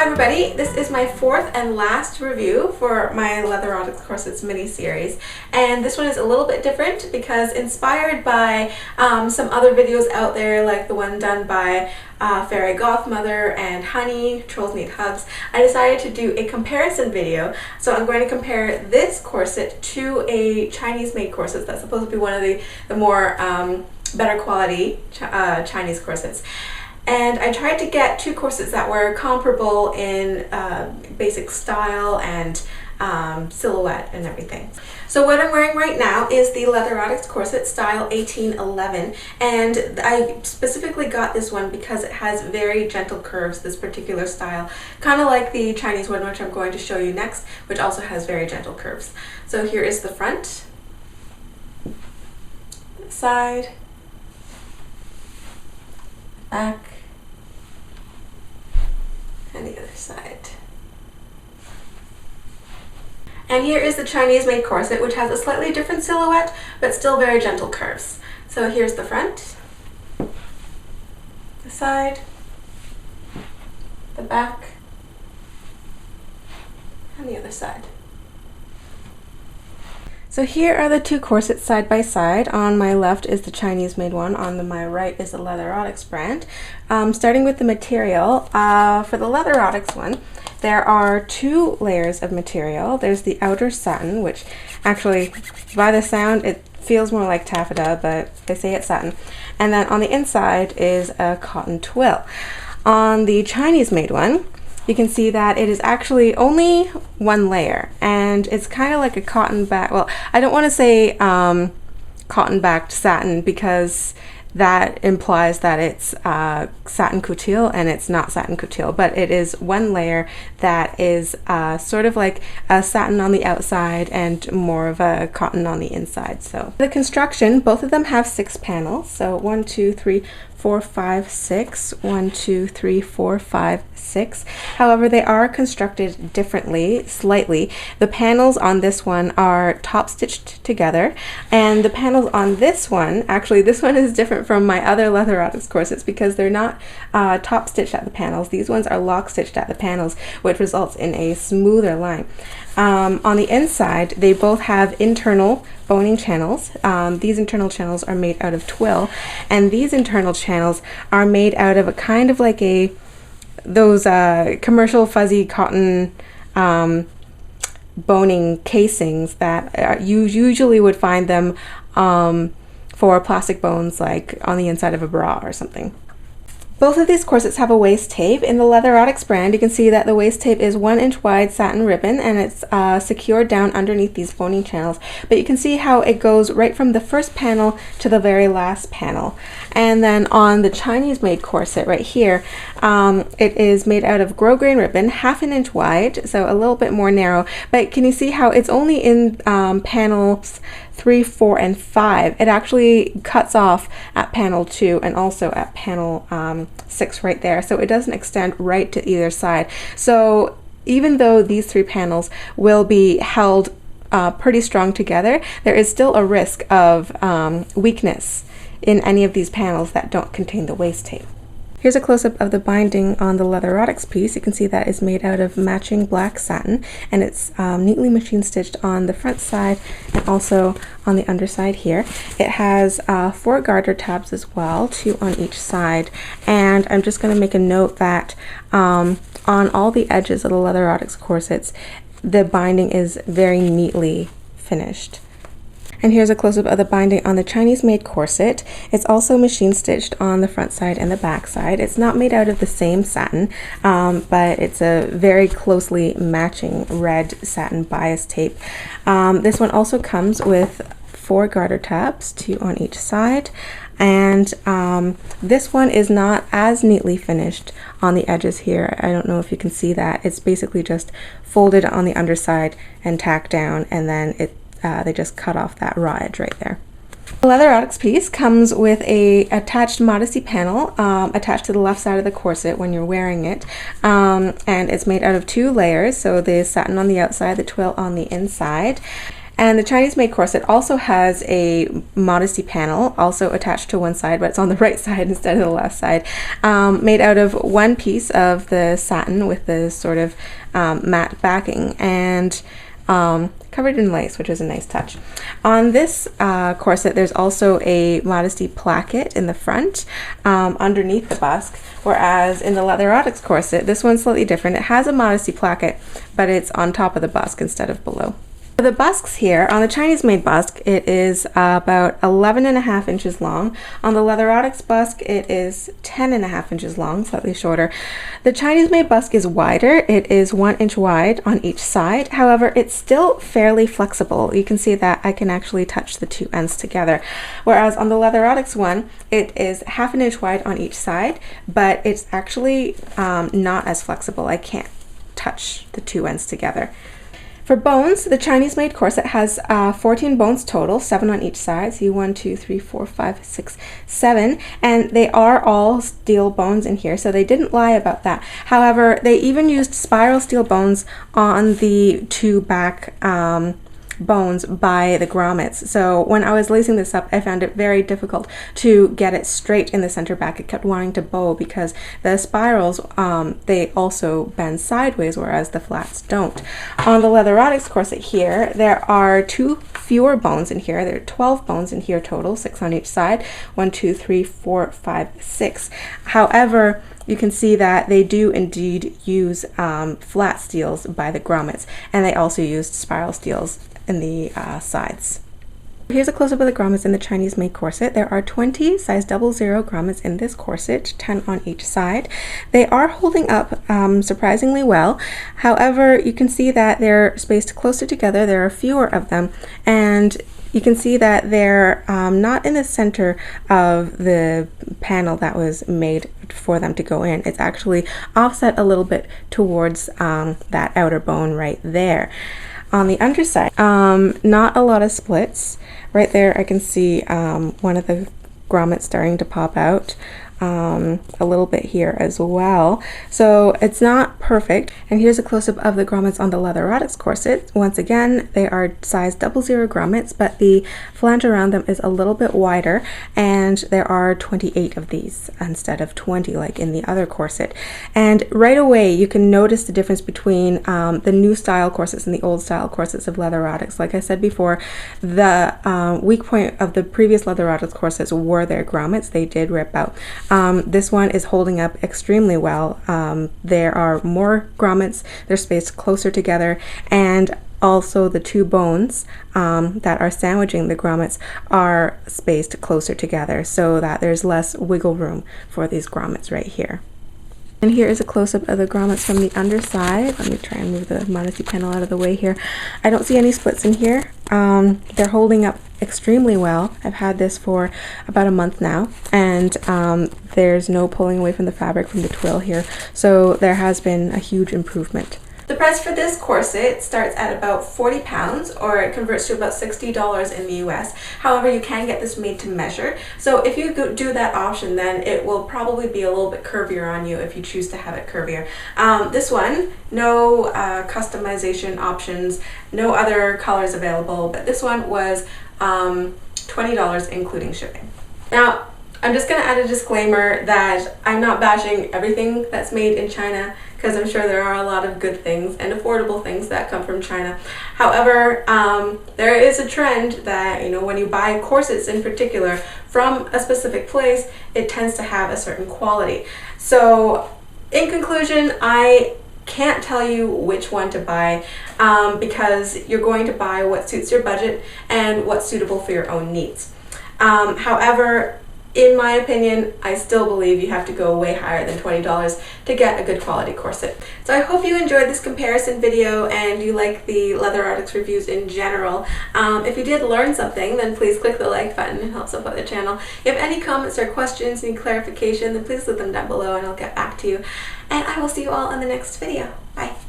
Hi everybody, this is my fourth and last review for my Leatherotics Corsets mini-series, and this one is a little bit different because inspired by some other videos out there like the one done by Fairy Gothmother and Honey, Trolls Need Hugs, I decided to do a comparison video. So I'm going to compare this corset to a Chinese-made corset that's supposed to be one of the more better quality Chinese corsets. And I tried to get two corsets that were comparable in basic style and silhouette and everything. So what I'm wearing right now is the Leatherotics corset style 1811, and I specifically got this one because it has very gentle curves, this particular style, kind of like the Chinese one, which I'm going to show you next, which also has very gentle curves. So here is the front, side, back, and the other side. And here is the Chinese-made corset, which has a slightly different silhouette, but still very gentle curves. So here's the front, the side, the back, and the other side. So here are the two corsets side by side. On my left is the Chinese-made one, on my right is the Leatherotics brand. Starting with the material, for the Leatherotics one, there are two layers of material. There's the outer satin, which actually, by the sound, it feels more like taffeta, but they say it's satin. And then on the inside is a cotton twill. On the Chinese-made one, you can see that it is actually only one layer, and it's kind of like a cotton back. Well, I don't want to say cotton backed satin because that implies that it's satin couture, and it's not satin couture, but it is one layer that is sort of like a satin on the outside and more of a cotton on the inside. So the construction, both of them have 6 panels. So 1, 2, 3, 4, 5, 6. 1, 2, 3, 4, 5, 6. However, they are constructed differently, slightly. The panels on this one are top stitched together, and the panels on this one, actually this one is different from my other Leatherotics corsets because they're not top stitched at the panels. These ones are lock stitched at the panels, which results in a smoother line. On the inside, they both have internal boning channels. These internal channels are made out of twill, and these internal channels are made out of a kind of like those commercial fuzzy cotton boning casings that you usually would find them for plastic bones, like on the inside of a bra or something. Both of these corsets have a waist tape. In the Leatherotics brand, you can see that the waist tape is 1 inch wide satin ribbon, and it's secured down underneath these boning channels. But you can see how it goes right from the first panel to the very last panel. And then on the Chinese-made corset right here, it is made out of grosgrain ribbon, 1/2 inch wide, so a little bit more narrow. But can you see how it's only in panels 3, 4, and 5. It actually cuts off at panel 2 and also at panel 6 right there. So it doesn't extend right to either side. So even though these 3 panels will be held pretty strong together, there is still a risk of weakness in any of these panels that don't contain the waist tape. Here's a close-up of the binding on the Leatherotics piece. You can see that it's made out of matching black satin, and it's neatly machine stitched on the front side and also on the underside here. It has 4 garter tabs as well, 2 on each side, and I'm just going to make a note that on all the edges of the Leatherotics corsets, the binding is very neatly finished. And here's a close-up of the binding on the Chinese-made corset. It's also machine stitched on the front side and the back side. It's not made out of the same satin, but it's a very closely matching red satin bias tape. This one also comes with 4 garter tabs, 2 on each side. And this one is not as neatly finished on the edges here. I don't know if you can see that. It's basically just folded on the underside and tacked down, and then they just cut off that raw edge right there. The Leatherotics piece comes with a attached Modesty panel attached to the left side of the corset when you're wearing it, and it's made out of 2 layers, so the satin on the outside, the twill on the inside. And the Chinese made corset also has a Modesty panel also attached to one side, but it's on the right side instead of the left side, made out of one piece of the satin with the sort of matte backing, and covered in lace, which is a nice touch. On this corset, there's also a Modesty placket in the front underneath the busk, whereas in the Leatherotics corset, this one's slightly different. It has a Modesty placket, but it's on top of the busk instead of below. For the busks here, on the Chinese made busk, it is about 11.5 inches long. On the Leatherotics busk, it is 10.5 inches long, slightly shorter. The Chinese made busk is wider. It is 1 inch wide on each side. However, it's still fairly flexible. You can see that I can actually touch the two ends together. Whereas on the Leatherotics one, it is 1/2 inch wide on each side, but it's actually not as flexible. I can't touch the two ends together. For bones, the Chinese made corset has 14 bones total, 7 on each side. See, 1, 2, 3, 4, 5, 6, 7, and they are all steel bones in here, so they didn't lie about that. However, they even used spiral steel bones on the two back bones by the grommets. So when I was lacing this up, I found it very difficult to get it straight in the center back. It kept wanting to bow because the spirals, they also bend sideways, whereas the flats don't. On the Leatherotics corset here, there are 2 fewer bones in here. There are 12 bones in here total, 6 on each side. 1, 2, 3, 4, 5, 6. However, you can see that they do indeed use flat steels by the grommets, and they also used spiral steels in the sides. Here's a close-up of the grommets in the Chinese made corset. There are 20 size 00 grommets in this corset, 10 on each side. They are holding up surprisingly well. However, you can see that they're spaced closer together. There are fewer of them, and you can see that they're not in the center of the panel that was made for them to go in. It's actually offset a little bit towards that outer bone right there. On the underside, not a lot of splits. Right there I can see one of the grommets starting to pop out. A little bit here as well. So it's not perfect. And here's a close-up of the grommets on the Leatherotics corset. Once again, they are size 00 grommets, but the flange around them is a little bit wider, and there are 28 of these instead of 20 like in the other corset. And right away you can notice the difference between the new style corsets and the old style corsets of Leatherotics. Like I said before, the weak point of the previous Leatherotics corsets were their grommets. They did rip out. This one is holding up extremely well. There are more grommets, they're spaced closer together, and also the 2 bones that are sandwiching the grommets are spaced closer together so that there's less wiggle room for these grommets right here. And here is a close-up of the grommets from the underside. Let me try and move the Modesty panel out of the way here. I don't see any splits in here. They're holding up extremely well. I've had this for about a month now, and there's no pulling away from the fabric from the twill here, so there has been a huge improvement. The price for this corset starts at about 40 pounds, or it converts to about $60 in the US. However, you can get this made to measure. So if you do that option, then it will probably be a little bit curvier on you if you choose to have it curvier. This one, no customization options, no other colors available, but this one was $20 including shipping. Now, I'm just going to add a disclaimer that I'm not bashing everything that's made in China, because I'm sure there are a lot of good things and affordable things that come from China. However, there is a trend that, you know, when you buy corsets in particular from a specific place, it tends to have a certain quality. So in conclusion, I can't tell you which one to buy because you're going to buy what suits your budget and what's suitable for your own needs. However, in my opinion, I still believe you have to go way higher than $20 to get a good quality corset. So I hope you enjoyed this comparison video and you like the Leatherotics reviews in general. If you did learn something, then please click the like button. It helps support the channel. If you have any comments or questions, need clarification, then please leave them down below and I'll get back to you. And I will see you all in the next video. Bye.